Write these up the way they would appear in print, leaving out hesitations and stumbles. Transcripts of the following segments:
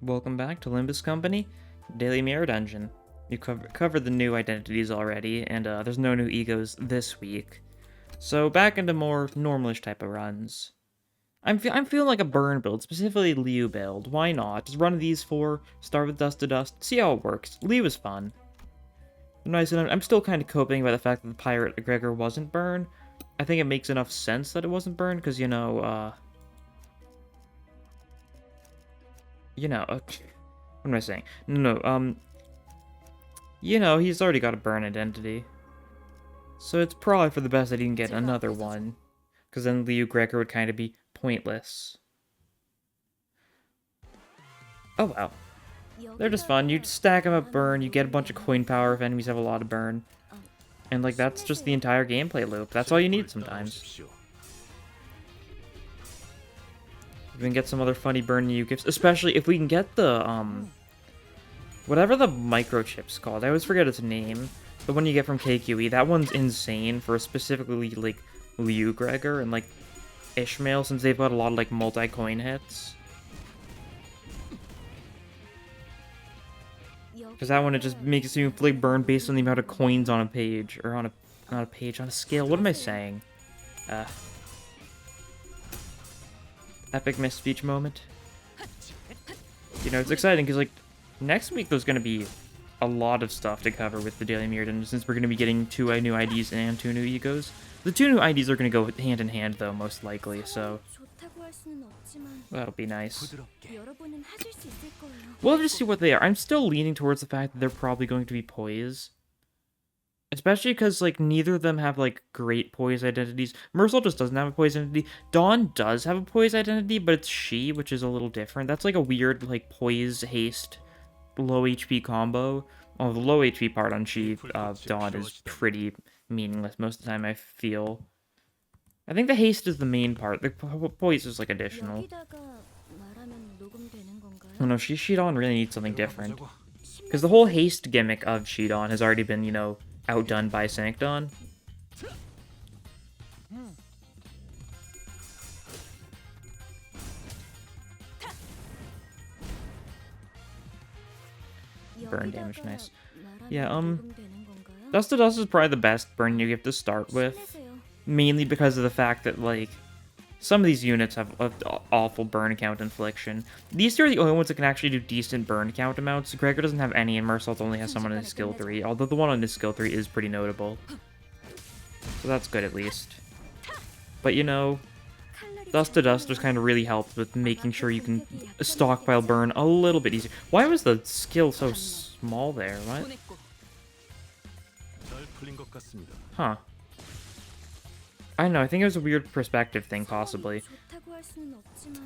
Welcome back to Limbus Company, Daily Mirror Dungeon. You covered the new identities already, and there's no new E.G.Os this week. So back into more normalish type of runs. I'm feeling like a burn build, specifically Liu build. Why not? Just run these four, start with Dust to Dust, see how it works. Liu is fun. Nice, and I'm still kind of coping by the fact that the Pirate Egregor wasn't burn. I think it makes enough sense that it wasn't burned, because, what am I saying? No, he's already got a burn identity. So it's probably for the best that he can get another one. Because then Liu Gregor would kind of be pointless. Oh wow. They're just fun. You stack them up burn, you get a bunch of coin power if enemies have a lot of burn. And like that's just the entire gameplay loop. That's all you need sometimes. We can get some other funny burn new gifts, especially if we can get the whatever the microchip's called. I always forget its name. The one you get from KQE, that one's insane for specifically like Liu Gregor and like Ishmael, since they've got a lot of like multi-coin hits. Because that one, it just makes you inflict burn based on the amount of coins on a page, or on a not a page, on a scale. What am I saying? Epic misspeech moment. It's exciting because like next week there's gonna be a lot of stuff to cover with the Daily Mirror Dungeon, since we're gonna be getting 2 new IDs and 2 new E.G.Os. The 2 new IDs are gonna go hand in hand though, most likely, so that'll be nice. We'll just see what they are. I'm still leaning towards the fact that they're probably going to be poise. Especially because, like, neither of them have, like, great poise identities. Mercel just doesn't have a poise identity. Dawn does have a poise identity, but it's she, which is a little different. That's, like, a weird, like, poise, haste, low HP combo. Oh, the low HP part on she, Dawn, is pretty meaningless most of the time, I feel. I think the haste is the main part. The poise is, like, additional. Oh no, Shidon really needs something different. Because the whole haste gimmick of Shidon has already been, outdone by Sancton. Burn damage, nice. Yeah, Dust to Dust is probably the best burn you get to start with. Mainly because of the fact that, like, some of these units have awful burn count infliction. These two are the only ones that can actually do decent burn count amounts. Gregor doesn't have any, and Mersault only has someone in his skill 3, although the one on his skill 3 is pretty notable. So that's good, at least. But, Dust to Dust just kind of really helps with making sure you can stockpile burn a little bit easier. Why was the skill so small there? What? Huh. I don't know, I think it was a weird perspective thing, possibly.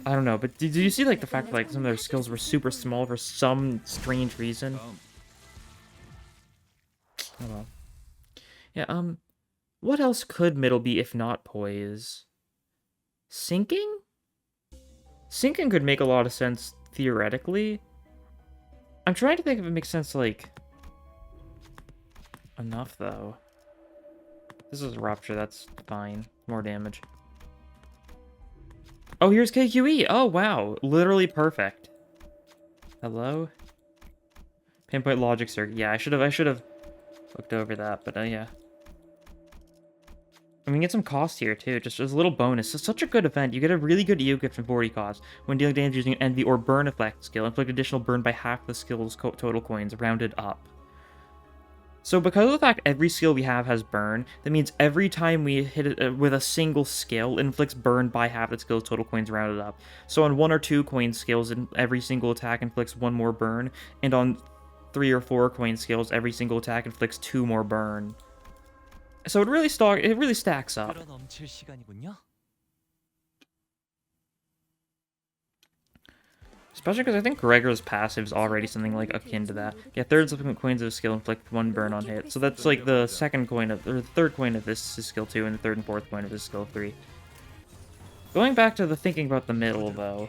I don't know, but did you see, like, the fact that, like, some of their skills were super small for some strange reason? Oh well. Yeah, what else could middle be if not poise? Sinking? Sinking could make a lot of sense, theoretically. I'm trying to think if it makes sense, like, enough, though. This is a Rupture, that's fine. More damage. Oh, here's KQE! Oh, wow. Literally perfect. Hello? Pinpoint logic circuit. Yeah, I should have looked over that, but yeah. And we can get some cost here, too, just as a little bonus. It's such a good event. You get a really good EO gift from 40 cost. When dealing damage using an Envy or Burn effect skill, inflict additional burn by half the skill's total coins, rounded up. So because of the fact every skill we have has burn, that means every time we hit it with a single skill, it inflicts burn by half the skill's total coins rounded up. So on 1 or 2 coin skills, every single attack inflicts 1 more burn, and on 3 or 4 coin skills, every single attack inflicts 2 more burn. So it really stacks up. Especially because I think Gregor's passive is already something like akin to that. Yeah, third subsequent coins of skill inflict 1 burn on hit. So that's like the third coin of this is skill 2, and the 3rd and 4th coin of this skill 3. Going back to the thinking about the middle, though,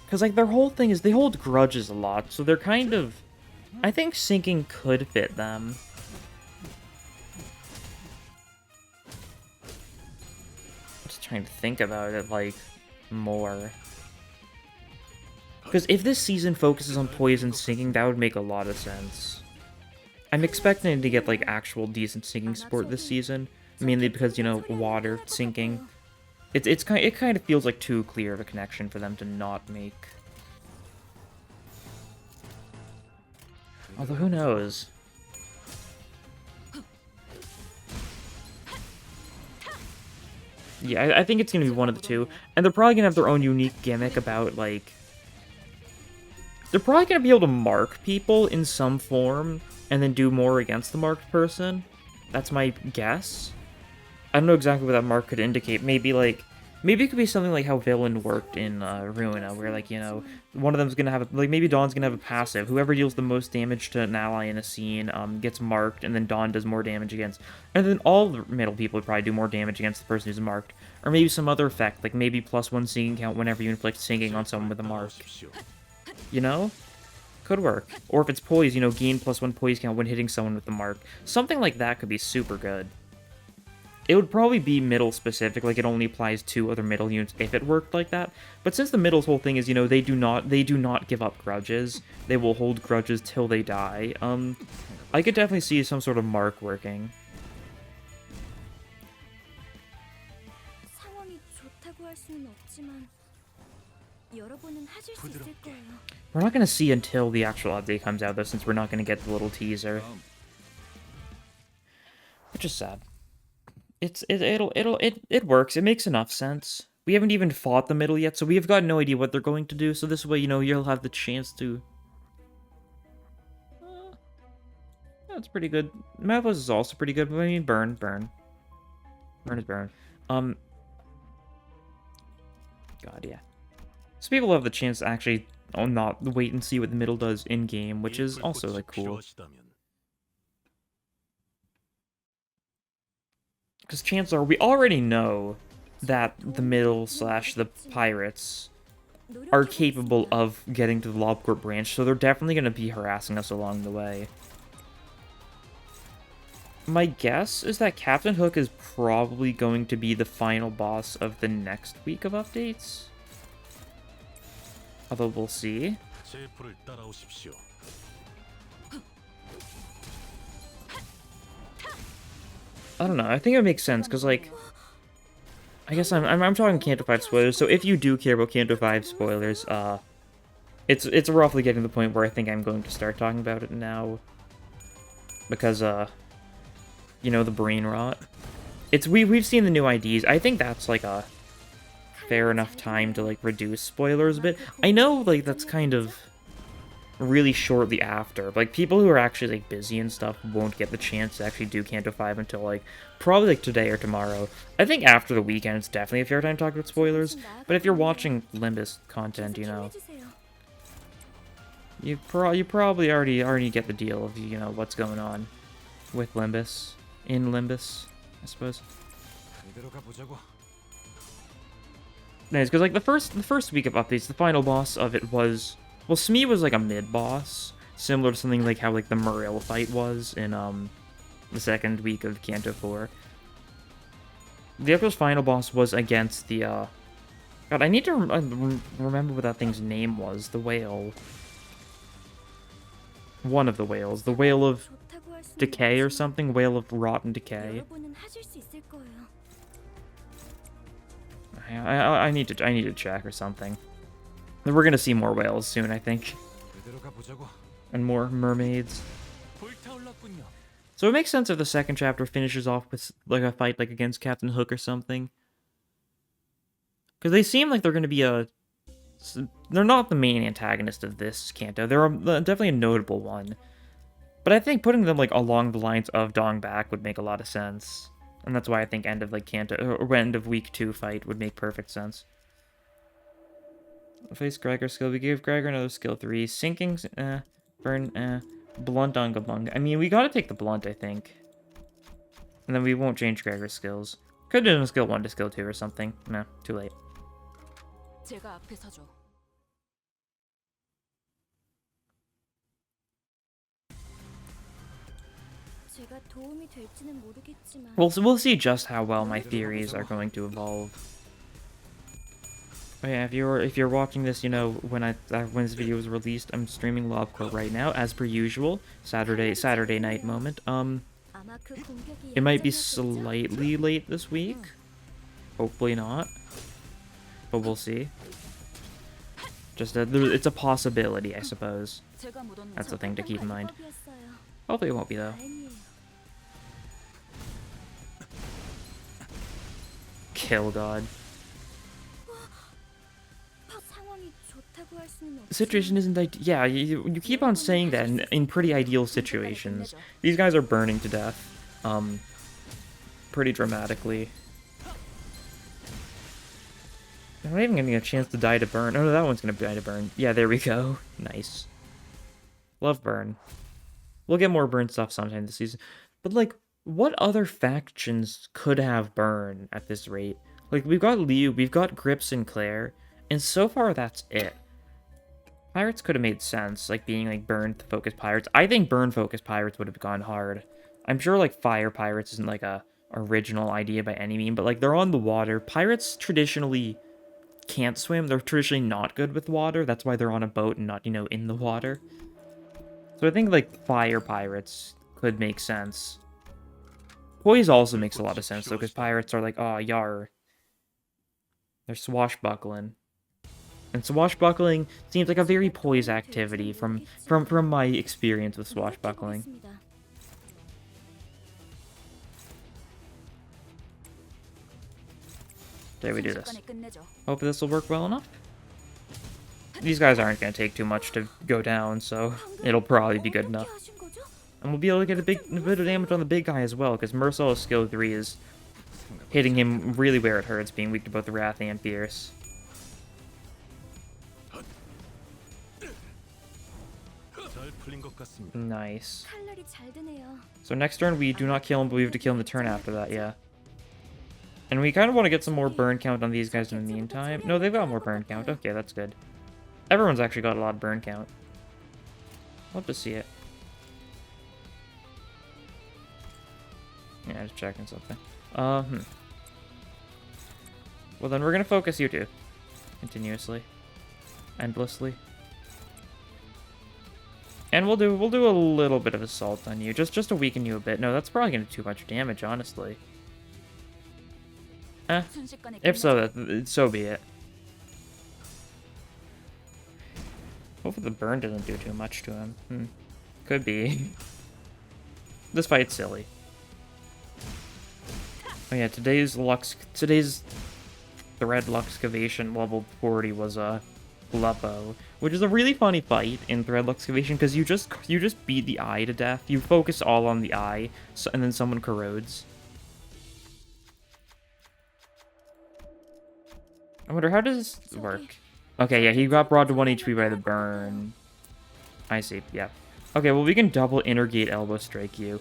because like their whole thing is they hold grudges a lot, so they're kind of, I think sinking could fit them. I'm just trying to think about it like more. Because if this season focuses on poison sinking, that would make a lot of sense. I'm expecting to get, like, actual decent sinking support this season. Mainly because, you know, water sinking. It kind of feels like too clear of a connection for them to not make. Although, who knows? Yeah, I think it's going to be one of the two. And they're probably going to have their own unique gimmick about, like... They're probably going to be able to mark people in some form, and then do more against the marked person. That's my guess. I don't know exactly what that mark could indicate. Maybe, like... Maybe it could be something like how Villain worked in Ruina, where, like, you know, one of them's gonna have, like, maybe Dawn's gonna have a passive. Whoever deals the most damage to an ally in a scene gets marked, and then Dawn does more damage against. And then all the middle people would probably do more damage against the person who's marked. Or maybe some other effect, like maybe +1 sinking count whenever you inflict sinking on someone with a mark. You know? Could work. Or if it's poise, you know, gain +1 poise count when hitting someone with the mark. Something like that could be super good. It would probably be middle specific, like it only applies to other middle units if it worked like that. But since the middle's whole thing is, you know, they do not give up grudges. They will hold grudges till they die. I could definitely see some sort of mark working. We're not gonna see until the actual update comes out though, since we're not gonna get the little teaser. Which is sad. It works. It makes enough sense. We haven't even fought the middle yet, so we have got no idea what they're going to do. So this way, you know, you'll have the chance to. That's pretty good. Mavos is also pretty good, but I mean, burn is burn. God, yeah. So people have the chance to actually not wait and see what the middle does in game, which is also like cool. Because chances are, we already know that the middle / the pirates are capable of getting to the Lob Corp branch, so they're definitely going to be harassing us along the way. My guess is that Captain Hook is probably going to be the final boss of the next week of updates. Although we'll see. I don't know. I think it makes sense because, like, I guess I'm talking Kanto 5 spoilers. So if you do care about Kanto 5 spoilers, it's roughly getting to the point where I think I'm going to start talking about it now because you know, the brain rot. We've seen the new IDs. I think that's like a fair enough time to like reduce spoilers a bit. I know like that's kind of really shortly after. Like, people who are actually, like, busy and stuff won't get the chance to actually do Kanto 5 until, like, probably, like, today or tomorrow. I think after the weekend, it's definitely a fair time to talk about spoilers. But if you're watching Limbus content, you know, you probably already get the deal of, you know, what's going on with Limbus. In Limbus, I suppose. Nice, because, like, the first week of updates, the final boss of it was... Well, Smee was like a mid-boss, similar to something like how like the Muriel fight was in the second week of Kanto 4. The actual final boss was against the God, I need to remember what that thing's name was. The whale. One of the whales. The Whale of Decay or something. Whale of Rot and Decay. I need to check or something. We're gonna see more whales soon, I think. And more mermaids. So it makes sense if the second chapter finishes off with like a fight like against Captain Hook or something. Because they seem like they're gonna be they're not the main antagonist of this Kanto. They're definitely a notable one. But I think putting them like along the lines of Dong Bak would make a lot of sense. And that's why I think end of like Kanto or end of week 2 fight would make perfect sense. Face Gregor skill. We gave Gregor another skill 3. Sinking, burn, blunt on Gabung. I mean, we gotta take the blunt, I think. And then we won't change Gregor's skills. Could have done a skill 1 to skill 2 or something. Nah, too late. We'll see just how well my theories are going to evolve. Oh yeah, if you're watching this, you know when when this video was released, I'm streaming Lob Corp right now, as per usual. Saturday night moment. It might be slightly late this week. Hopefully not, but we'll see. It's a possibility, I suppose. That's the thing to keep in mind. Hopefully it won't be though. Kill God. The situation isn't yeah, you keep on saying that in pretty ideal situations. These guys are burning to death. Pretty dramatically. I'm not even getting a chance to die to burn. Oh no, that one's gonna die to burn. Yeah, there we go. Nice. Love burn. We'll get more burn stuff sometime this season. But like, what other factions could have burn at this rate? Like, we've got Liu, we've got Grip Sinclair, and so far that's it. Pirates could have made sense, like being like burn focused pirates. I think burn focused pirates would have gone hard. I'm sure like fire pirates isn't like a original idea by any means, but like they're on the water. Pirates traditionally can't swim. They're traditionally not good with water. That's why they're on a boat and not, you know, in the water. So I think like fire pirates could make sense. Poise also makes a lot of sense though, because pirates are like, oh, yar. They're swashbuckling. And swashbuckling seems like a very poise activity from my experience with swashbuckling. There, we do this. Hope this will work well enough. These guys aren't going to take too much to go down, so it'll probably be good enough. And we'll be able to get a bit of damage on the big guy as well, because Mercil's skill 3 is hitting him really where it hurts, being weak to both Wrath and Fierce. Nice. So next turn we do not kill him, but we have to kill him the turn after that, yeah. And we kind of want to get some more burn count on these guys in the meantime. No, they've got more burn count. Okay, that's good. Everyone's actually got a lot of burn count. Love to see it. Yeah, just checking something. Well, then we're gonna focus you two. Continuously. Endlessly. And we'll do a little bit of assault on you, just to weaken you a bit. No, that's probably gonna do too much damage, honestly. If so, so be it. Hopefully the burn doesn't do too much to him. Could be. This fight's silly. Oh yeah, today's Thread Luxcavation level 40 was a Luppo, which is a really funny fight in Thread Luxcavation because you just beat the eye to death. You focus all on the eye, and then someone corrodes. I wonder, how does this work? Okay, yeah, he got brought to 1 HP by the burn. I see, yeah. Okay, well, we can double Intergate Elbow Strike you.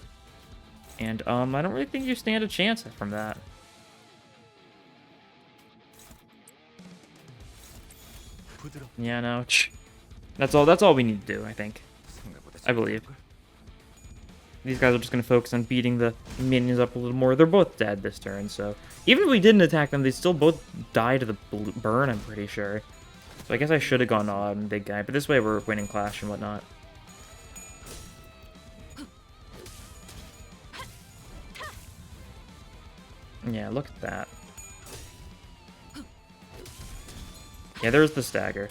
And, I don't really think you stand a chance from that. Yeah, no. That's all we need to do, I think. I believe. These guys are just going to focus on beating the minions up a little more. They're both dead this turn, so... Even if we didn't attack them, they still both die to the burn, I'm pretty sure. So I guess I should have gone all out on the big guy, but this way we're winning Clash and whatnot. Yeah, look at that. Yeah, there's the stagger.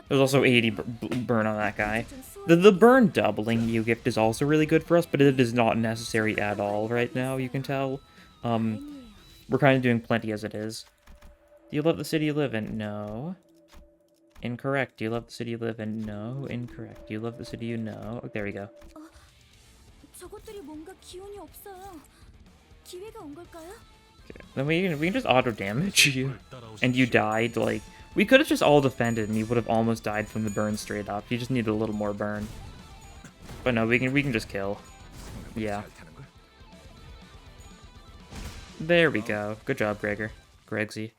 There's also 80 burn on that guy. The burn doubling gift is also really good for us, but it is not necessary at all right now, you can tell. We're kind of doing plenty as it is. Do you love the city you live in? No. Incorrect. Do you love the city you live in? No. Incorrect. Do you love the city you know? Oh, there we go. Okay. Then we can just auto damage you, and you died. Like, we could have just all defended, and you would have almost died from the burn straight up. You just needed a little more burn. But no, we can just kill. Yeah. There we go. Good job, Gregsy.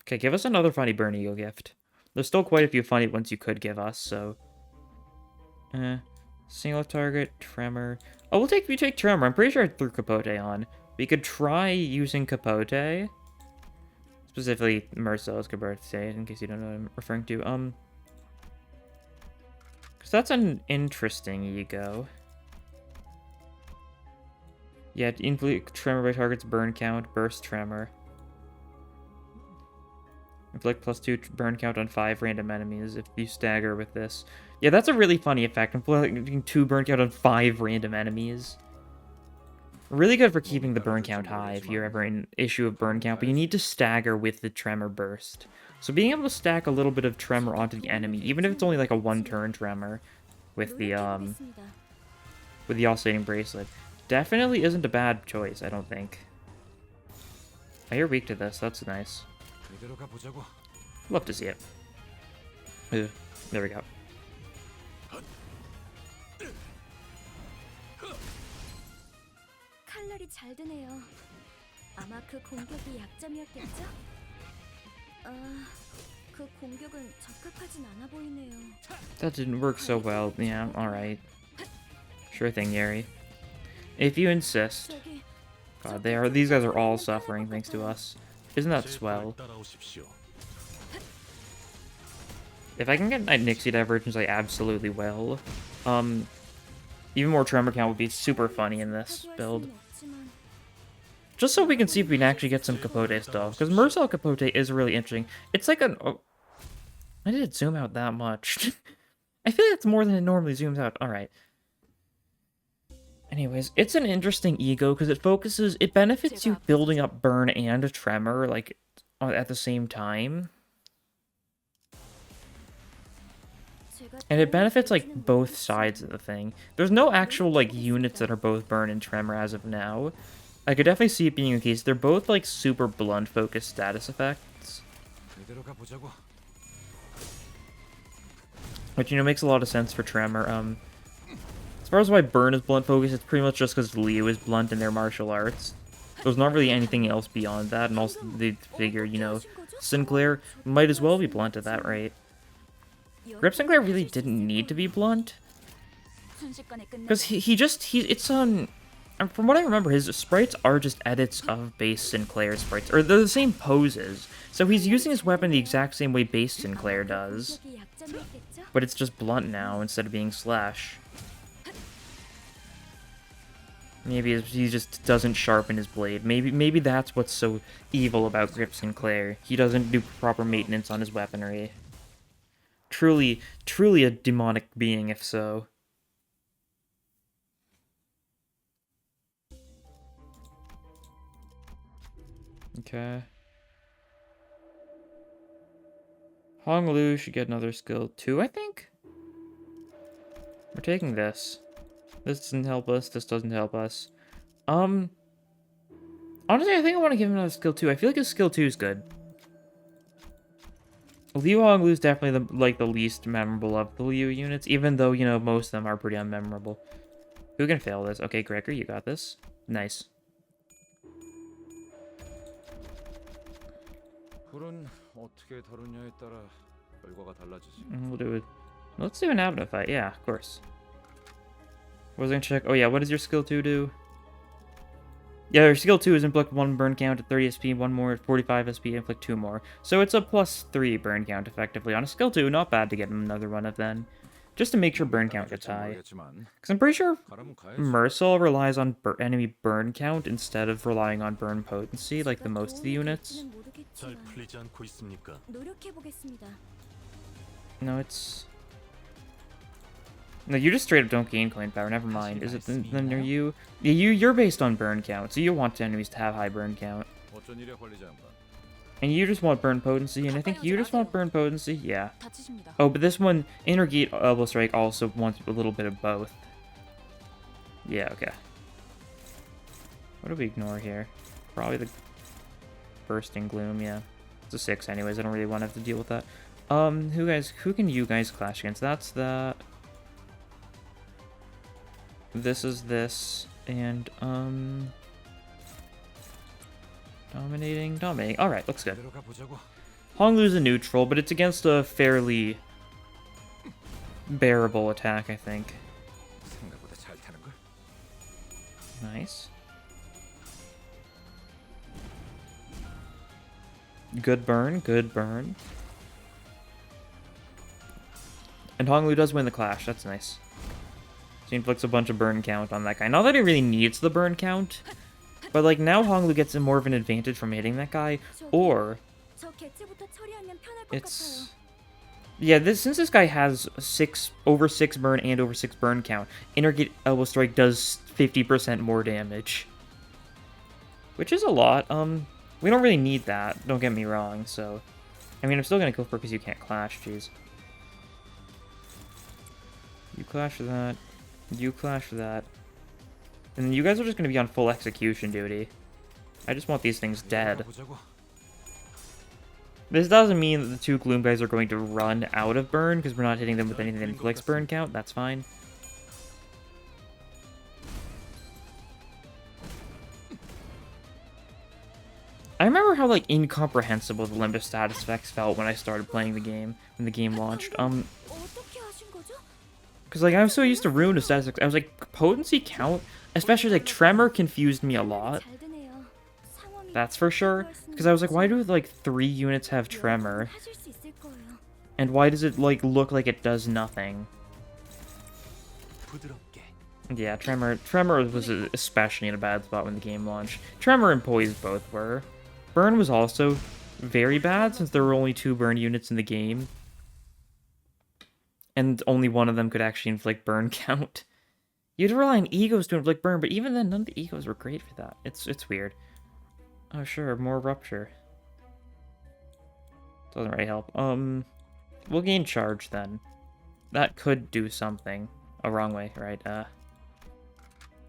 Okay, give us another funny burn ego gift. There's still quite a few funny ones you could give us, so... Single target, Tremor. Oh, we take Tremor. I'm pretty sure I threw Capote on. We could try using Capote. Specifically, Marcel's Capote, in case you don't know what I'm referring to. Because that's an interesting E.G.O. Yeah, inflict tremor by target's burn count, burst tremor. Inflict +2 burn count on 5 random enemies if you stagger with this. Yeah, that's a really funny effect. Inflicting 2 burn count on 5 random enemies. Really good for keeping the burn count high if you're ever in issue of burn count, but you need to stagger with the tremor burst. So being able to stack a little bit of tremor onto the enemy, even if it's only like a 1-turn tremor with the oscillating bracelet, definitely isn't a bad choice, I don't think. Oh, you're weak to this, that's nice. Love to see it. Ugh, there we go. 칼날이 잘 드네요. 아마 그 공격이 약점이었겠죠? 그 공격은 적합하진 않아 보이네요. That didn't work so well. Yeah, alright. Sure thing, Yeri. If you insist. God, these guys are all suffering thanks to us. Isn't that swell? If I can get Knight Nixie Divergence, I absolutely will. Even more Tremor Count would be super funny in this build. Just so we can see if we can actually get some Capote stuff. Because Marcel Capote is really interesting. It's like an... Oh, why did it zoom out that much? I feel like it's more than it normally zooms out. Alright. Anyways, it's an interesting E.G.O. because it benefits you building up burn and a tremor, like, at the same time. And it benefits, like, both sides of the thing. There's no actual, like, units that are both burn and tremor as of now. I could definitely see it being the case. They're both, like, super blunt-focused status effects. Which, you know, makes a lot of sense for tremor. As far as why burn is blunt-focused, it's pretty much just because Liu is blunt in their martial arts. There's not really anything else beyond that, and also they figure, you know, Sinclair might as well be blunt at that rate. Grip Sinclair really didn't need to be blunt. Because it's on... From what I remember, his sprites are just edits of base Sinclair sprites. Or they're the same poses. So he's using his weapon the exact same way base Sinclair does. But it's just blunt now instead of being slash. Maybe he just doesn't sharpen his blade. Maybe that's what's so evil about Grip Sinclair. He doesn't do proper maintenance on his weaponry. Truly a demonic being, if so. Okay. Hong Lu should get another skill 2, I think? We're taking this. This doesn't help us, this doesn't help us. Honestly, I think I want to give him another skill 2. I feel like his skill 2 is good. Liu Honglu is definitely the least memorable of the Liu units, even though, you know, most of them are pretty unmemorable. Who can fail this? Okay, Gregor, you got this. Nice. We'll do it. Let's do an Abno fight. Yeah, of course. Was I gonna check? Oh yeah, what does your skill 2 do? Yeah, your skill 2 is inflict 1 burn count at 30 SP, 1 more at 45 SP, inflict 2 more. So it's a +3 burn count, effectively. On a skill 2, not bad to get another one of then. Just to make sure burn count gets high. Because I'm pretty sure Mercil relies on enemy burn count instead of relying on burn potency, like the most of the units. No, it's... No, you just straight up don't gain coin power, never mind. Is it then are you? Yeah, you're based on burn count, so you want enemies to have high burn count. And you just want burn potency, and I think you just want burn potency, yeah. Oh, but this one, Intergate Elbow Strike also wants a little bit of both. Yeah, okay. What do we ignore here? Probably the Bursting Gloom, yeah. It's a 6 anyways, I don't really want to have to deal with that. Who can you guys clash against? That's that. This is this, and, Dominating. Alright, looks good. Honglu's a neutral, but it's against a fairly bearable attack, I think. Nice. Good burn, good burn. And Honglu does win the clash, that's nice. So he inflicts a bunch of burn count on that guy. Not that he really needs the burn count, but like now Honglu gets more of an advantage from hitting that guy, or it's... Yeah, since this guy has over 6 burn and over 6 burn count, Intergate Elbow Strike does 50% more damage. Which is a lot. We don't really need that, don't get me wrong, so... I mean, I'm still gonna go for it because you can't clash, jeez. You clash for that. You clash for that. And then you guys are just gonna be on full execution duty. I just want these things dead. This doesn't mean that the 2 Gloom guys are going to run out of burn, because we're not hitting them with anything that inflicts burn count. That's fine. I remember how, like, incomprehensible the Limbus status effects felt when I started playing the game, when the game launched. Because, like, I was so used to Rune of status effects. I was like, potency count? Especially, like, Tremor confused me a lot. That's for sure. Because I was like, why do, like, 3 units have Tremor? And why does it, like, look like it does nothing? Yeah, Tremor was especially in a bad spot when the game launched. Tremor and Poise both were. Burn was also very bad, since there were only 2 burn units in the game. And only one of them could actually inflict burn count. You had to rely on E.G.Os to inflict burn, but even then, none of the E.G.Os were great for that. It's weird. Oh, sure, more Rupture. Doesn't really help. We'll gain Charge, then. That could do something. Oh, wrong way, right,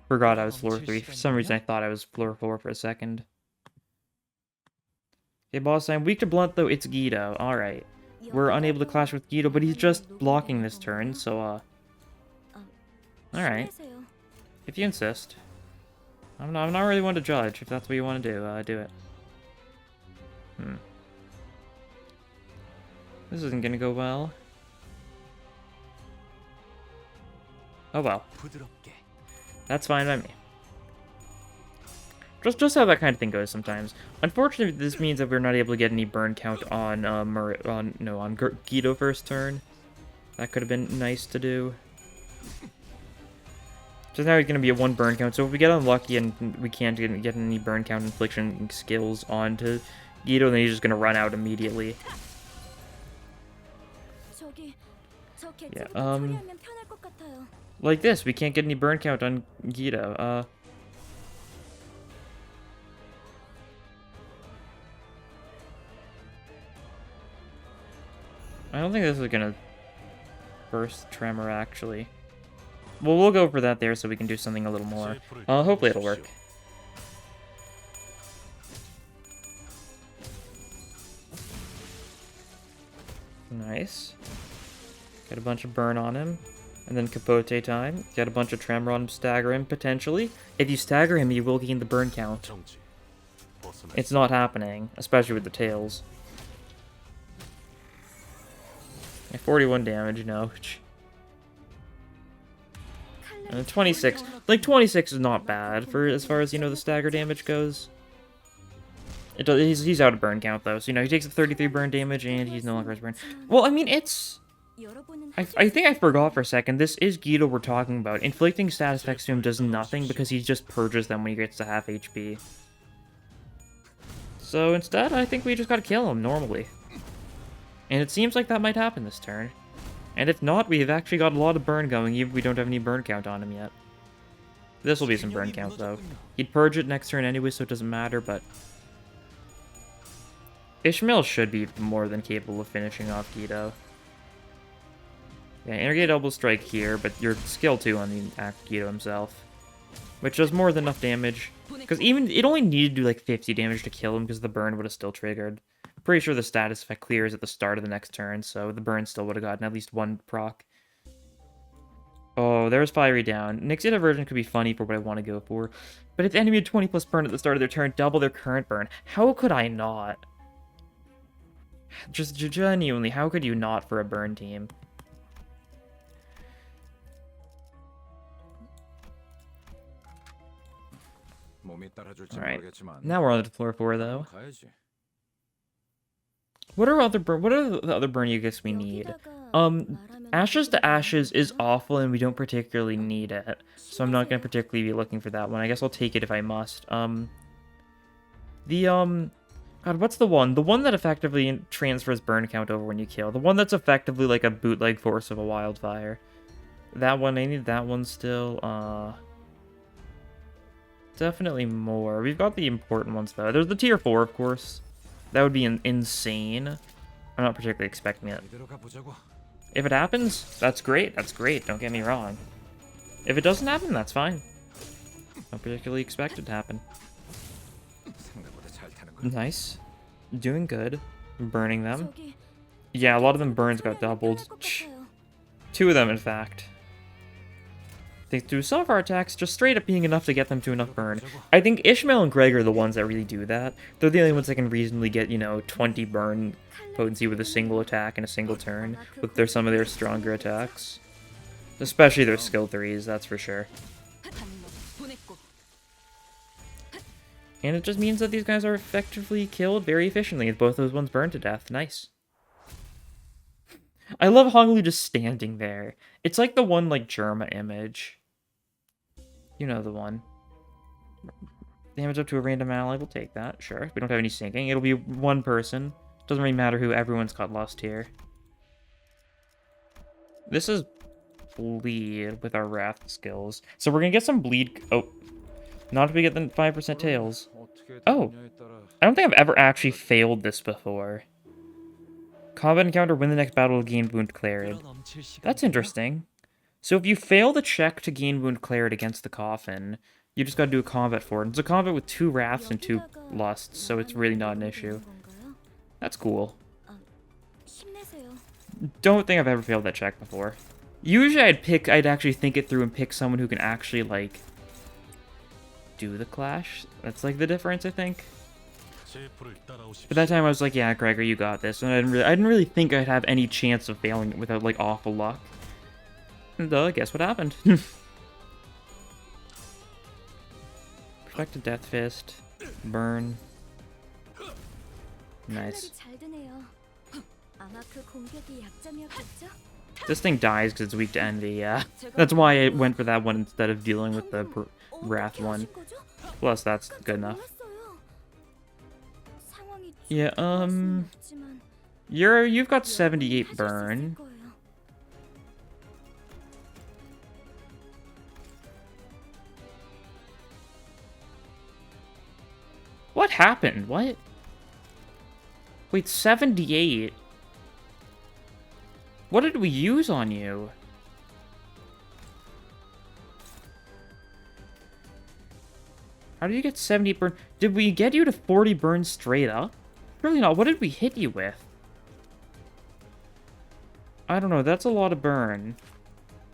Forgot I was floor 3. For some reason, I thought I was floor 4 for a second. Okay, boss, I'm weak to blunt, though. It's E.G.O. Alright. We're unable to clash with E.G.O, but he's just blocking this turn, so, Alright. If you insist. I'm not really one to judge. If that's what you want to do, do it. This isn't gonna go well. Oh well. That's fine by me. Just how that kind of thing goes sometimes. Unfortunately, this means that we're not able to get any burn count on Guido first turn. That could have been nice to do. So now he's going to be a 1 burn count, so if we get unlucky and we can't get any burn count infliction skills onto Guido, then he's just going to run out immediately. Yeah, like this, we can't get any burn count on Guido, I don't think this is going to burst Tremor, actually. Well, we'll go for that there so we can do something a little more. Hopefully it'll work. Nice. Get a bunch of burn on him. And then Capote time. Get a bunch of Tremor on him, stagger him, potentially. If you stagger him, you will gain the burn count. It's not happening, especially with the tails. Yeah, 41 damage, no. And 26. Like, 26 is not bad for as far as, you know, the stagger damage goes. He's out of burn count, though. So, you know, he takes the 33 burn damage, and he's no longer has burn. Well, I mean, it's... I think I forgot for a second. This is Guido we're talking about. Inflicting status effects to him does nothing because he just purges them when he gets to half HP. So, instead, I think we just gotta kill him, normally. And it seems like that might happen this turn. And if not, we've actually got a lot of burn going, even if we don't have any burn count on him yet. This will be some burn count, though. He'd purge it next turn anyway, so it doesn't matter, but... Ishmael should be more than capable of finishing off Guido. Yeah, Intergate Elbow Strike here, but you're skill 2 on the act Guido himself. Which does more than enough damage. Because even, it only needed to do like 50 damage to kill him, because the burn would have still triggered. Pretty sure the status effect clears at the start of the next turn, so the burn still would have gotten at least 1 proc. Oh, there's Fiery down. Nixie Diversion could be funny for what I want to go for, but if the enemy had 20 plus burn at the start of their turn, double their current burn. How could I not? Just genuinely, how could you not for a burn team? Alright, now we're on to floor 4, though. What are the other burn E.G.Os we need? Ashes to Ashes is awful, and we don't particularly need it, so I'm not gonna particularly be looking for that one. I guess I'll take it if I must. God, what's the one? The one that effectively transfers burn count over when you kill. The one that's effectively like a bootleg Force of a Wildfire. That one, I need that one still. Definitely more. We've got the important ones, though. There's the tier 4, of course. That would be insane. I'm not particularly expecting it. If it happens, that's great. That's great. Don't get me wrong. If it doesn't happen, that's fine. Don't particularly expect it to happen. Nice. Doing good. Burning them. Yeah, a lot of them burns got doubled. 2 of them, in fact. They do some of our attacks just straight up being enough to get them to enough burn. I think Ishmael and Greg are the ones that really do that. They're the only ones that can reasonably get, 20 burn potency with a single attack in a single turn, with some of their stronger attacks. Especially their skill 3s, that's for sure. And it just means that these guys are effectively killed very efficiently, with both those ones burned to death. Nice. I love Honglu just standing there. It's like the one, Germa image. You know the one. Damage up to a random ally, we'll take that, sure. We don't have any sinking. It'll be one person. Doesn't really matter who, everyone's got lost here. This is bleed with our Wrath skills. So we're gonna get some bleed. Oh. Not if we get the 5% tails. Oh. I don't think I've ever actually failed this before. Combat encounter, win the next battle, gain wound cleared. That's interesting. So if you fail the check to gain wound cleared against the coffin, you just gotta do a combat for it. It's a combat with 2 wraths and 2 lusts, so it's really not an issue. That's cool. Don't think I've ever failed that check before. Usually I'd actually think it through and pick someone who can actually, do the clash. That's, the difference, I think. But that time I was like, yeah, Gregor, you got this. And I didn't really think I'd have any chance of failing it without, awful luck. And, guess what happened? Perfected Death Fist. Burn. Nice. This thing dies because it's weak to envy, yeah. That's why I went for that one instead of dealing with the Wrath one. Plus, that's good enough. Yeah, you've got 78 burn. What happened? What? Wait, 78? What did we use on you? How did you get 70 burn? Did we get you to 40 burn straight up? Really not. What did we hit you with? I don't know. That's a lot of burn.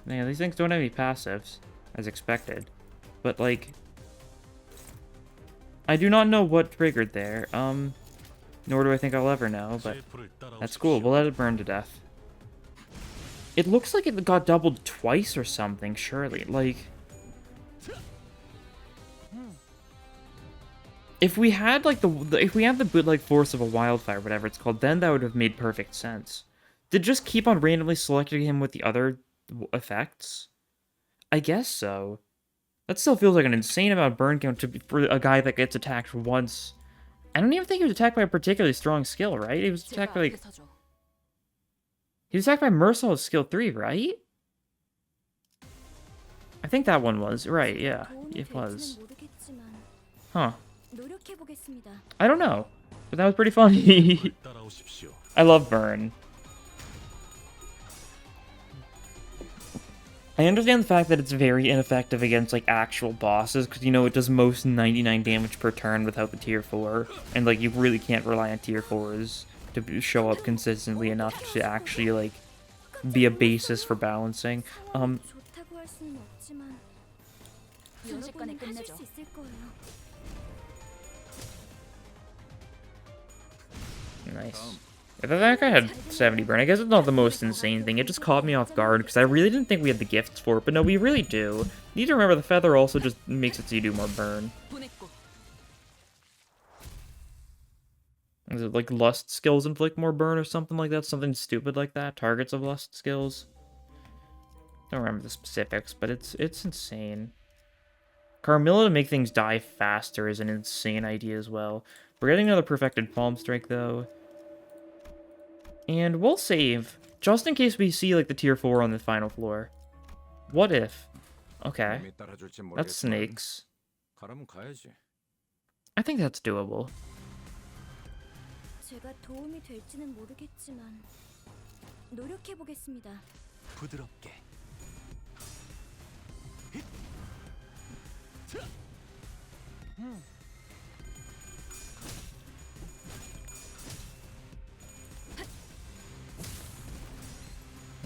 Yeah, these things don't have any passives, as expected. But, I do not know what triggered there. Nor do I think I'll ever know, but that's cool. We'll let it burn to death. It looks like it got doubled twice or something, surely. If we had, if we had the bootleg Force of a Wildfire, whatever it's called, then that would have made perfect sense. Did it just keep on randomly selecting him with the other effects? I guess so. That still feels like an insane amount of burn count for a guy that gets attacked once. I don't even think he was attacked by a particularly strong skill, right? He was attacked by, he was attacked by Mercil's skill 3, right? I think that one was. Right, yeah. It was. Huh. I don't know. But that was pretty funny. I love burn. I understand the fact that it's very ineffective against, actual bosses, because, it does most 99 damage per turn without the tier 4, and, you really can't rely on tier 4s to show up consistently enough to actually, be a basis for balancing. Nice. I thought that guy had 70 burn. I guess it's not the most insane thing. It just caught me off guard because I really didn't think we had the gifts for it. But no, we really do. You need to remember the feather also just makes it so you do more burn. Is it like lust skills inflict more burn or something like that? Something stupid like that? Targets of lust skills? Don't remember the specifics, but it's insane. Carmilla to make things die faster is an insane idea as well. We're getting another perfected palm strike though. And we'll save, just in case we see like the tier 4 on the final floor. What if? Okay. That's snakes. I think that's doable. 제가 도움이 될지는 모르겠지만 노력해 보겠습니다. 부드럽게.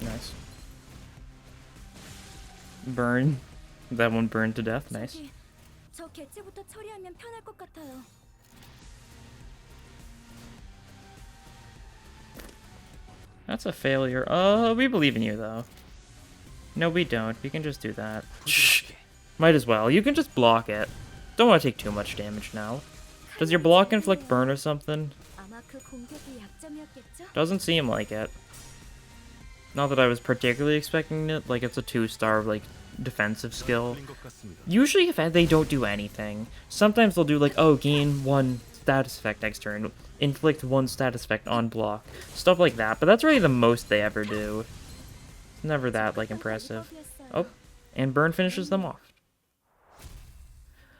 Nice. Burn. That one burned to death. Nice. 저기, 저 개체부터 처리하면 편할 것 같아요. That's a failure. We believe in you, though. No, we don't. We can just do that. Shh. Might as well. You can just block it. Don't want to take too much damage now. Does your block inflict burn or something? 아마 그 공격이 약점이었겠죠? Doesn't seem like it. Not that I was particularly expecting it. Like, it's a 2-star, like, defensive skill. Usually, if they don't do anything, sometimes they'll do, like, oh, gain 1 status effect next turn. Inflict 1 status effect on block. Stuff like that. But that's really the most they ever do. It's never that, like, impressive. Oh, and burn finishes them off.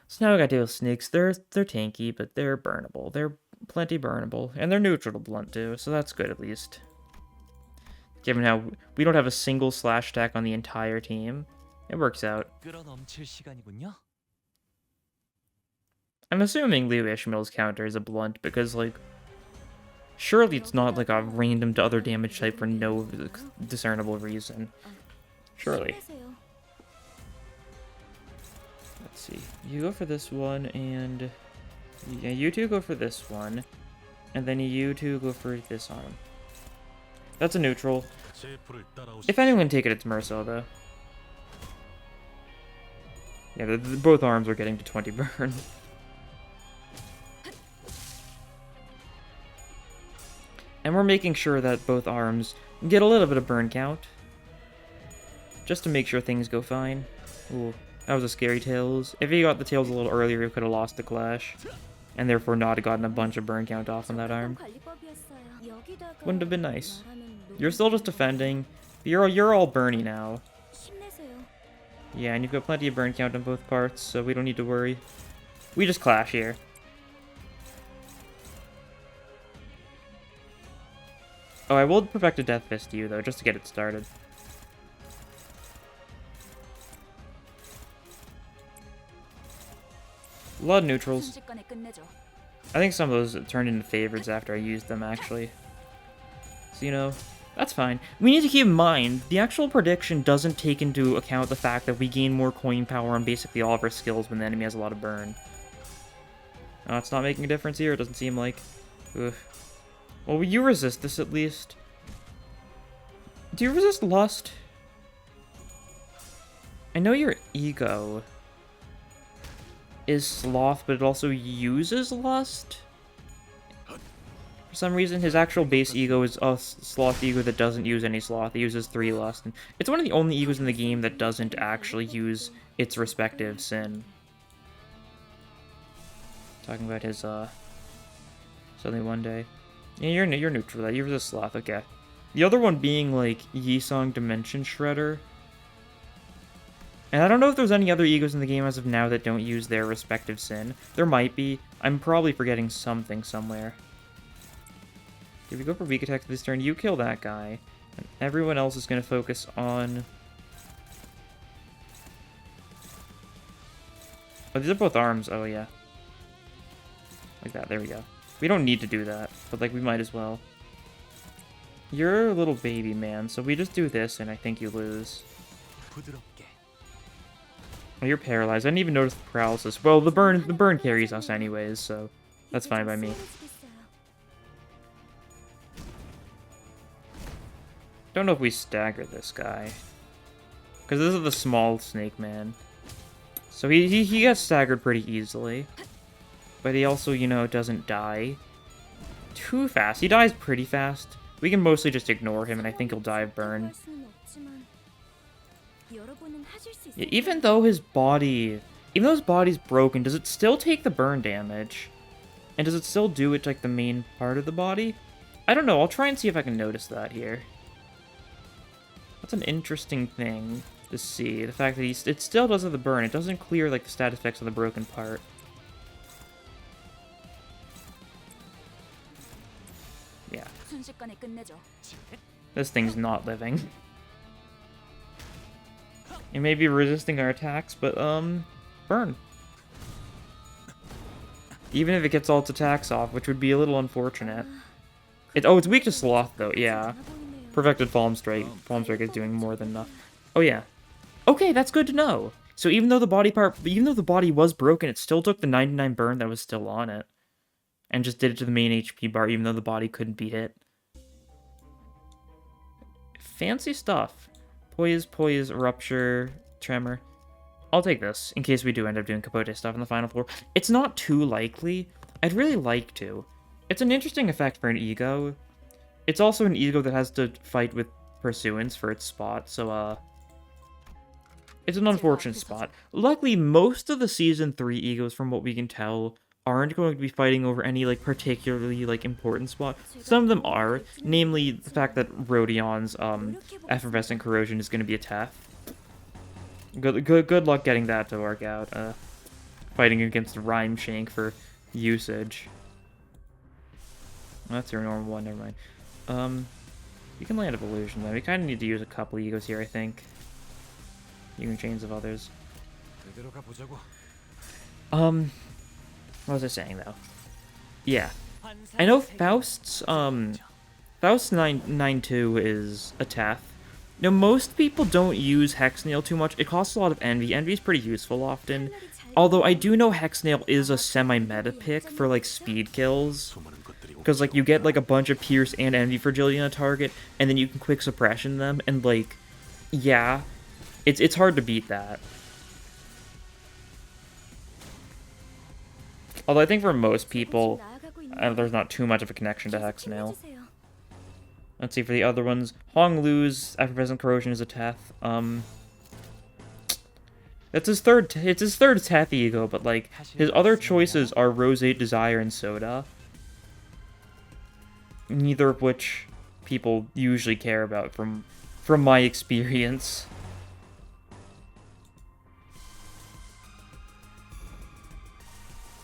So now we gotta deal with snakes. They're tanky, but they're burnable. They're plenty burnable. And they're neutral to blunt, too, so that's good, at least. Given how we don't have a single slash attack on the entire team, it works out. 끌어넘칠 시간이군요. I'm assuming Liu Ishmael's counter is a blunt because, like, surely it's not like a random to other damage type for no discernible reason. Surely. 힘내세요. Let's see. You go for this one, and yeah, you two go for this one, and then you two go for this arm. That's a neutral. If anyone can take it, it's Merso, though. Yeah, both arms are getting to 20 burn. And we're making sure that both arms get a little bit of burn count. Just to make sure things go fine. Ooh, that was a scary tails. If he got the tails a little earlier, he could have lost the clash. And therefore not have gotten a bunch of burn count off on that arm. 관리법이었어요. Wouldn't have been nice. 말하면 You're still just defending. You're all burny now. 힘내세요. Yeah, and you've got plenty of burn count on both parts, so we don't need to worry. We just clash here. Oh, I will perfect a Death Fist to you, though, just to get it started. A lot of neutrals. 순식간에 끝내죠. I think some of those turned into favorites after I used them, actually. So, you know, that's fine. We need to keep in mind, the actual prediction doesn't take into account the fact that we gain more coin power on basically all of our skills when the enemy has a lot of burn. Oh, it's not making a difference here, it doesn't seem like. Ugh. Well, you resist this at least. Do you resist lust? I know your ego is sloth, but it also uses lust? For some reason, his actual base ego is a sloth ego that doesn't use any sloth. It uses 3 lust. And it's one of the only egos in the game that doesn't actually use its respective sin. Talking about his, Suddenly One Day. Yeah, you're neutral that. You resist sloth, okay. The other one being, like, Yisong Dimension Shredder. And I don't know if there's any other egos in the game as of now that don't use their respective sin. There might be. I'm probably forgetting something somewhere. If we go for weak attack this turn, you kill that guy. And everyone else is going to focus on... Oh, these are both arms. Oh, yeah. Like that. There we go. We don't need to do that, but, like, we might as well. You're a little baby, man, so we just do this, and I think you lose. Oh, you're paralyzed. I didn't even notice the paralysis. Well, the burn carries us anyways, so that's fine by me. Don't know if we stagger this guy. Because this is the small snake man. So he gets staggered pretty easily. But he also, you know, doesn't die too fast. He dies pretty fast. We can mostly just ignore him, and I think he'll die of burn. Yeah, even though his body's broken, does it still take the burn damage? And does it still do it to, like, the main part of the body? I don't know. I'll try and see if I can notice that here. That's an interesting thing to see. The fact that it still does have the burn. It doesn't clear, like, the stat effects of the broken part. Yeah. This thing's not living. It may be resisting our attacks, but, burn. Even if it gets all its attacks off, which would be a little unfortunate. It's weak to Sloth, though, yeah. Perfected Palm Strike. Palm Strike is doing more than enough. Oh, yeah. Okay, that's good to know. So even though the body was broken, it still took the 99 burn that was still on it. And just did it to the main HP bar, even though the body couldn't be hit. Fancy stuff. Poise, Rupture, Tremor. I'll take this, in case we do end up doing Capote stuff in the final floor. It's not too likely. I'd really like to. It's an interesting effect for an E.G.O. It's also an E.G.O. that has to fight with Pursuance for its spot, so, it's an unfortunate spot. Luckily, most of the Season 3 E.G.Os, from what we can tell, aren't going to be fighting over any, like, particularly, like, important spot. Some of them are, namely the fact that Rhodion's, Effervescent Corrosion is going to be a Teth. Good luck getting that to work out. Fighting against Rhyme Shank for usage. That's your normal one, never mind. You can land of Illusion, then. We kind of need to use a couple E.G.Os here, I think. Using chains of others. What was I saying, though? Yeah. I know Faust's 992 is a Teth. Now, most people don't use Hexnail too much. It costs a lot of Envy. Envy is pretty useful often. Although, I do know Hexnail is a semi-meta pick for, like, speed kills. Because, like, you get, like, a bunch of Pierce and Envy Fragility on a target, and then you can quick suppression them, and, like, yeah. It's hard to beat that. Although I think for most people, there's not too much of a connection to Hexnail. Let's see, for the other ones, Hong Lu's Effervescent Corrosion is a Teth. It's his third Teth E.G.O, but, like, his other choices are Roseate, Desire, and Soda. Neither of which people usually care about from my experience.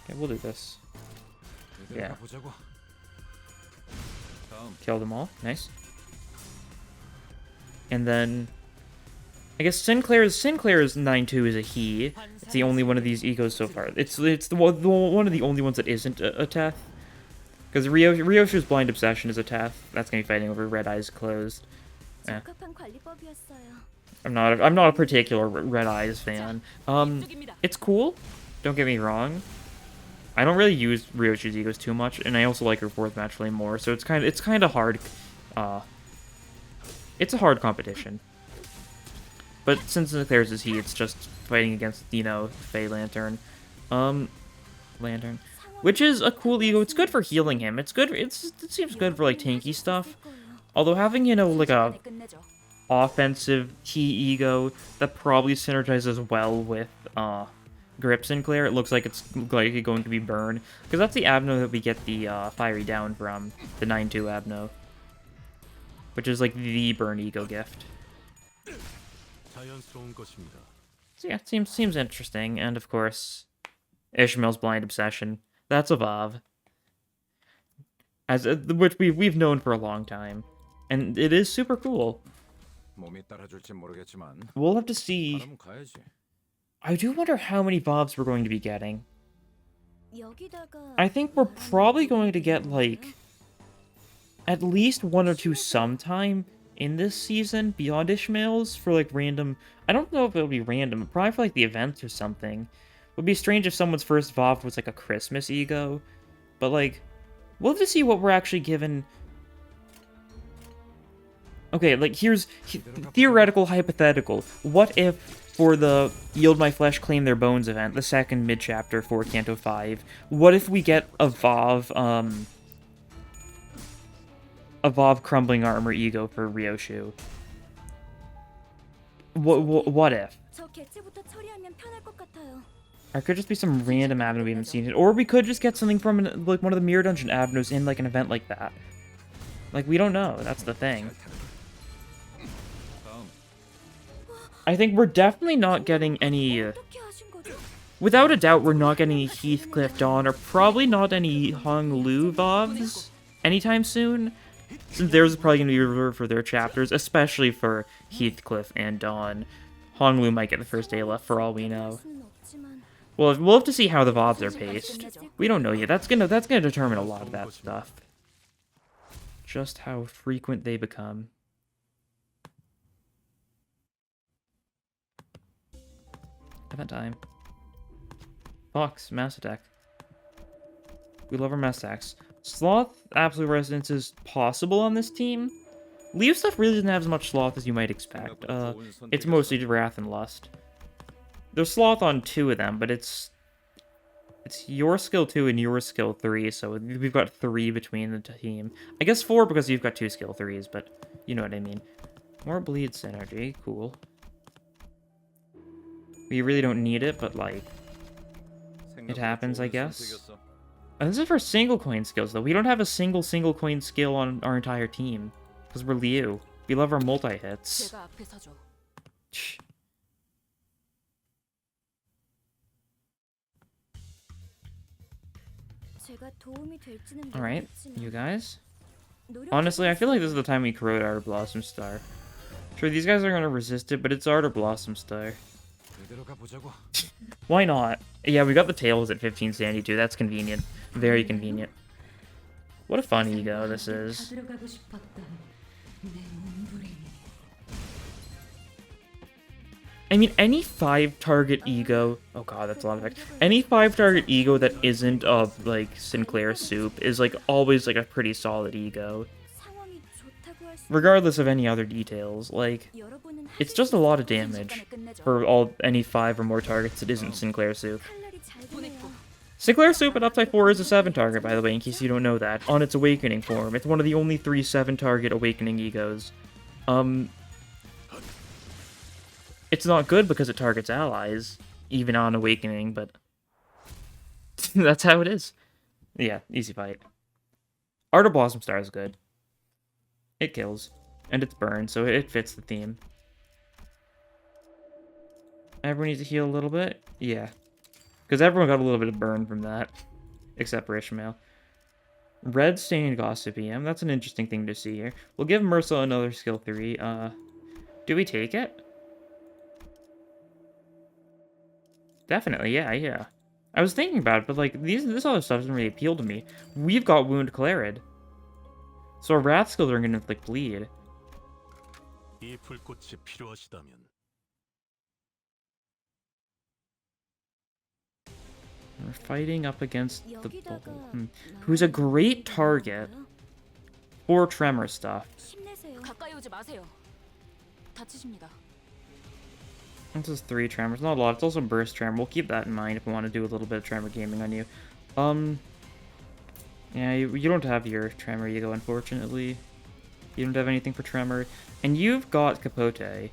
Okay, we'll do this. Yeah. Kill them all. Nice. And then I guess Sinclair's 9-2 is a he. It's the only one of these E.G.Os so far. It's the one of the only ones that isn't a Teth. Because Ryoshu's Blind Obsession is a Teth. That's gonna be fighting over Red Eyes Closed. Eh. I'm not a particular Red Eyes fan. It's cool. Don't get me wrong. I don't really use Ryoshu's E.G.Os too much, and I also like her 4th match flame more, so it's kind of hard. It's a hard competition. But since Sinclair's is he, it's just fighting against, you know, Fey Lantern. Lantern. Which is a cool E.G.O. It's good for healing him. It's good. It seems good for, like, tanky stuff. Although having, you know, like a offensive key E.G.O. that probably synergizes well with, Grip Sinclair, it looks like it's likely going to be Burn. Because that's the Abno that we get the, Fiery Down from. The 9-2 Abno. Which is, like, the Burn E.G.O. gift. So yeah, it seems interesting. And, of course, Ishmael's Blind Obsession. That's a VAV. Which we've known for a long time. And it is super cool. We'll have to see. I do wonder how many VAVs we're going to be getting. I think we're probably going to get, like, at least 1 or 2 sometime in this season beyond Ishmael's for, like, random. I don't know if it'll be random, probably for, like, the events or something. It would be strange if someone's first VAV was, like, a Christmas E.G.O. But, like, we'll have to see what we're actually given. Okay, like, here's theoretical, hypothetical. What if, for the Yield My Flesh, Claim Their Bones event, the second mid-chapter for Canto 5, what if we get a VAV, evolve Crumbling Armor Ego for Ryoshu. What if? 저 개체부터 처리하면 편할 것 같아요. Or it could just be some random avenue we haven't seen it. Or we could just get something from like one of the Mirror Dungeon avenues in like an event like that. Like, we don't know. That's the thing. I think we're definitely not getting any... 어떻게 하신 거죠? Without a doubt, we're not getting any Heathcliff Dawn, or probably not any Hong Lu Vovs anytime soon. Since theirs is probably going to be reserved for their chapters, especially for Heathcliff and Dawn. Hong Lu might get the first day left for all we know. 수는 없지만 Well, we'll have to see how the Vovs are paced. We don't know yet. That's gonna determine a lot of that stuff. Just how frequent they become. Event time. Fox, Mass Attack. We love our Mass Attacks. Sloth, Absolute Residence is possible on this team. Leo stuff really doesn't have as much Sloth as you might expect. It's mostly Wrath and Lust. There's Sloth on 2 of them, but it's your skill 2 and your skill 3, so we've got 3 between the team. I guess 4 because you've got 2 skill 3s, but you know what I mean. More bleed synergy, cool. We really don't need it, but like, it happens, I guess. And this is for single coin skills, though. We don't have a single coin skill on our entire team, because we're Liu. We love our multi-hits. 제가 앞에 서죠. 제가 도움이 될지는 Alright, 모르겠지만 you guys. 노력해 Honestly, I feel like this is the time we corrode Art of Blossom Star. Sure, these guys are gonna resist it, but it's Art of Blossom Star. Why not? Yeah, we got the tails at 1572. That's convenient. Very convenient. What a fun ego this is. I mean, any 5-target ego... Oh god, that's a lot of effect. Any 5-target ego that isn't of, like, Sinclair Soup is, like, always, like, a pretty solid ego. 상황이 좋다고 할 수- Regardless of any other details. Like, 여러분은 it's 하실 just a 수 lot of 있는 damage 순간에 끝내죠. for any 5 or more targets that isn't Sinclair Soup. 칼날이 잘 보내요. Sinclair Soup at upside 4 is a 7-target, by the way, in case you don't know that, on its Awakening form. It's one of the only 3 7-target Awakening egos. It's not good because it targets allies, even on Awakening, but that's how it is. Yeah, easy fight. Art of Blossom Star is good. It kills, and it's burned, so it fits the theme. Everyone needs to heal a little bit? Yeah. Because everyone got a little bit of burn from that. Except for Ishmael. Red Stained Gossipium. That's an interesting thing to see here. We'll give Mersa another skill 3. Do we take it? Definitely, yeah. I was thinking about it, but like, this other stuff doesn't really appeal to me. We've got Wound Clarid. So our Wrath skills are going to inflict bleed. 이 불꽃이 필요하시다면 We're fighting up against the 여기다가 bull, who's a great target for Tremor stuff. 힘내세요. 가까이 오지 마세요. 다치십니다. This is 3 Tremors, not a lot. It's also Burst Tremor. We'll keep that in mind if we want to do a little bit of Tremor gaming on you. Yeah, you don't have your Tremor ego, unfortunately. You don't have anything for Tremor. And you've got Capote.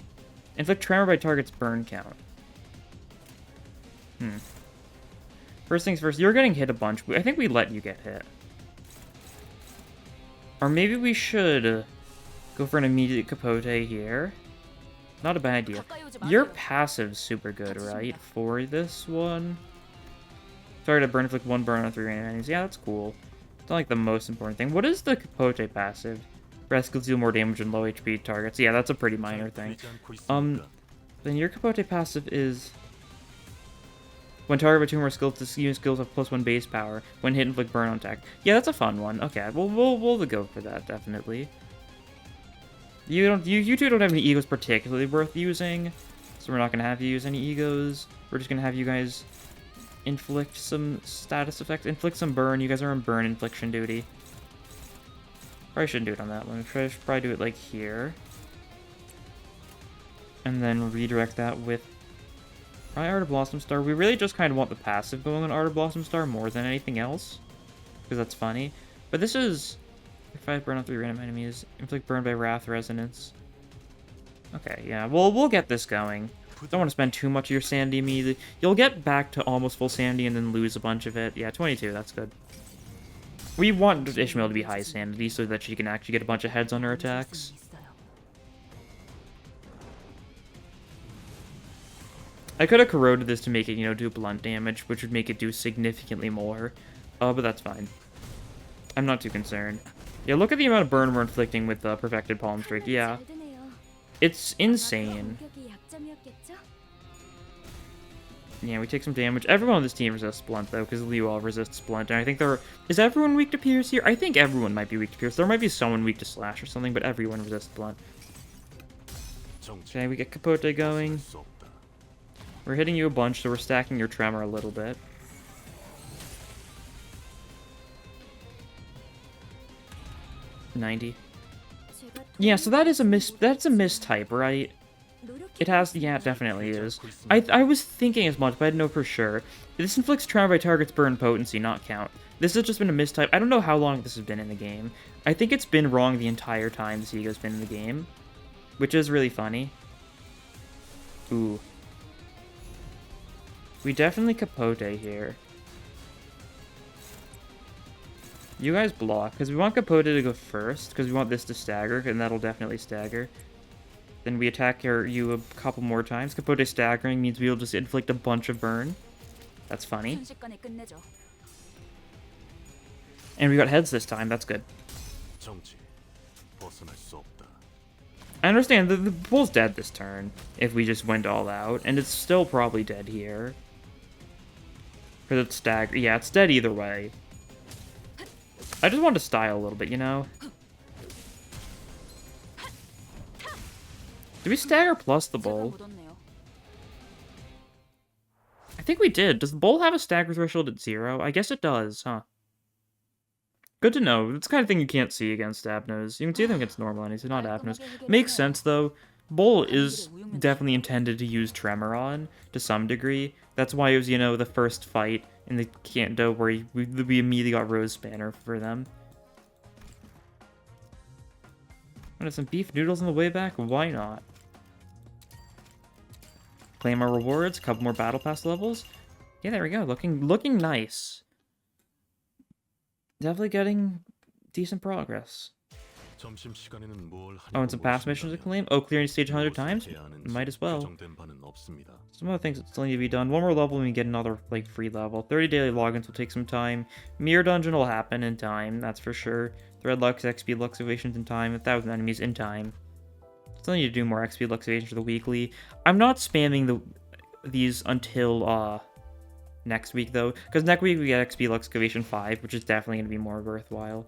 Inflict Tremor by target's burn count. First things first, you're getting hit a bunch. I think we let you get hit. Or maybe we should go for an immediate Capote here. Not a bad idea. Your passive's super good, right? For this one? Sorry to burn inflict 1 burn on 3 random enemies. Yeah, that's cool. It's not like the most important thing. What is the Capote passive? Breath skills deal more damage on low HP targets. Yeah, that's a pretty minor thing. Then your Capote passive is... When targeted by 2 more skills, this unit skills have +1 base power. When hit, inflict burn on attack. Yeah, that's a fun one. Okay, we'll go for that, definitely. You two don't have any egos particularly worth using, so we're not gonna have you use any egos. We're just gonna have you guys inflict some status effects, inflict some burn. You guys are on burn infliction duty. Probably shouldn't do it on that one. We should probably do it like here, and then redirect that with Art of Blossom Star. We really just kind of want the passive going on Art of Blossom Star more than anything else, because that's funny. But this is If I burn on 3 random enemies, inflict burn by Wrath Resonance. Okay, yeah, we'll get this going. Don't want to spend too much of your sanity immediately. You'll get back to almost full sanity and then lose a bunch of it. Yeah, 22, that's good. We want Ishmael to be high sanity so that she can actually get a bunch of heads on her attacks. I could have corroded this to make it, you know, do blunt damage, which would make it do significantly more. But that's fine. I'm not too concerned. Yeah, look at the amount of burn we're inflicting with the Perfected Palm Streak. Yeah, it's insane. Yeah, we take some damage. Everyone on this team resists Blunt, though, because Liu resists Blunt. And I think there... Is everyone weak to Pierce here? I think everyone might be weak to Pierce. There might be someone weak to Slash or something, but everyone resists Blunt. Okay, we get Capote going. We're hitting you a bunch, so we're stacking your Tremor a little bit. $90. Yeah, so that is a that's a mistype, right? It has, yeah, it definitely is. I was thinking as much, but I didn't know for sure. This inflicts Tremor by target's burn potency, not count. This has just been a mistype. I don't know how long this has been in the game. I think it's been wrong the entire time this E.G.O's been in the game, which is really funny. Ooh. We definitely Capote here. You guys block, because we want Capote to go first, because we want this to stagger, and that'll definitely stagger. Then we attack you a couple more times. Capote staggering means we'll just inflict a bunch of burn. That's funny. And we got heads this time, that's good. I understand, the bull's dead this turn, if we just went all out, and it's still probably dead here. Because it's stagger. Yeah, it's dead either way. I just want to style a little bit, you know? Did we stagger plus the bull? I think we did. Does the bull have a stagger threshold at 0? I guess it does, huh? Good to know. It's the kind of thing you can't see against Abnos. You can see them against normal enemies, not Abnos. Makes sense, though. Bull is definitely intended to use Tremor on, to some degree. That's why it was, you know, the first fight in the Kanto where we immediately got Rose Banner for them. Want some beef noodles on the way back? Why not? Claim our rewards, a couple more Battle Pass levels. Yeah, there we go. Looking nice. Definitely getting decent progress. Oh, and some past missions to claim? Oh, clearing stage 100 times? Might as well. Some other things that still need to be done. One more level and we get another, like, free level. 30 daily logins will take some time. Mirror Dungeon will happen in time, that's for sure. Thread Lux, XP Lux evasions in time. 1,000 enemies in time. Still need to do more XP Lux evasions for the weekly. I'm not spamming these until, next week, though. Because next week we get XP Lux Excavation 5, which is definitely going to be more worthwhile.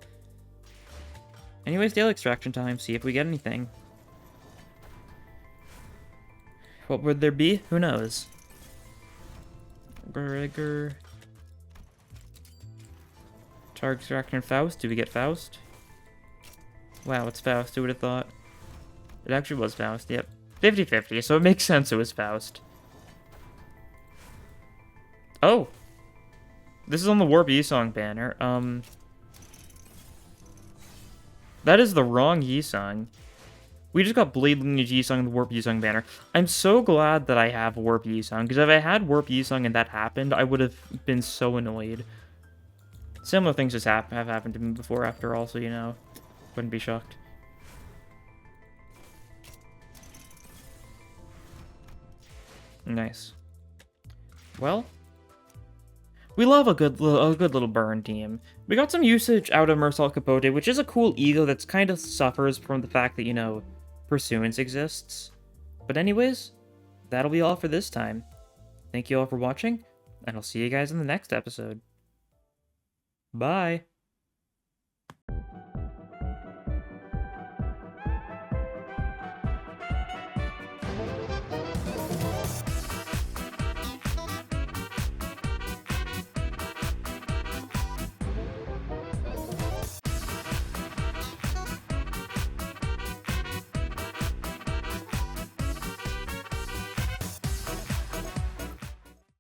Anyways, daily extraction time. See if we get anything. What would there be? Who knows? Gregor. Target extraction Faust. Do we get Faust? Wow, it's Faust. Who would have thought? It actually was Faust. Yep. 50-50, so it makes sense it was Faust. Oh! This is on the Warp Yi-Song banner. That is the wrong Yi-Song. We just got Blade Lineage Yi-Song and the Warp Yi-Song banner. I'm so glad that I have Warp Yi-Song, because if I had Warp Yi-Song and that happened, I would have been so annoyed. Similar things just have happened to me before, after all, so, you know, wouldn't be shocked. Nice. Well, we love a good little burn team. We got some usage out of Mersault Capote, which is a cool ego that's kind of suffers from the fact that, you know, Pursuance exists. But anyways, that'll be all for this time. Thank you all for watching, and I'll see you guys in the next episode. Bye!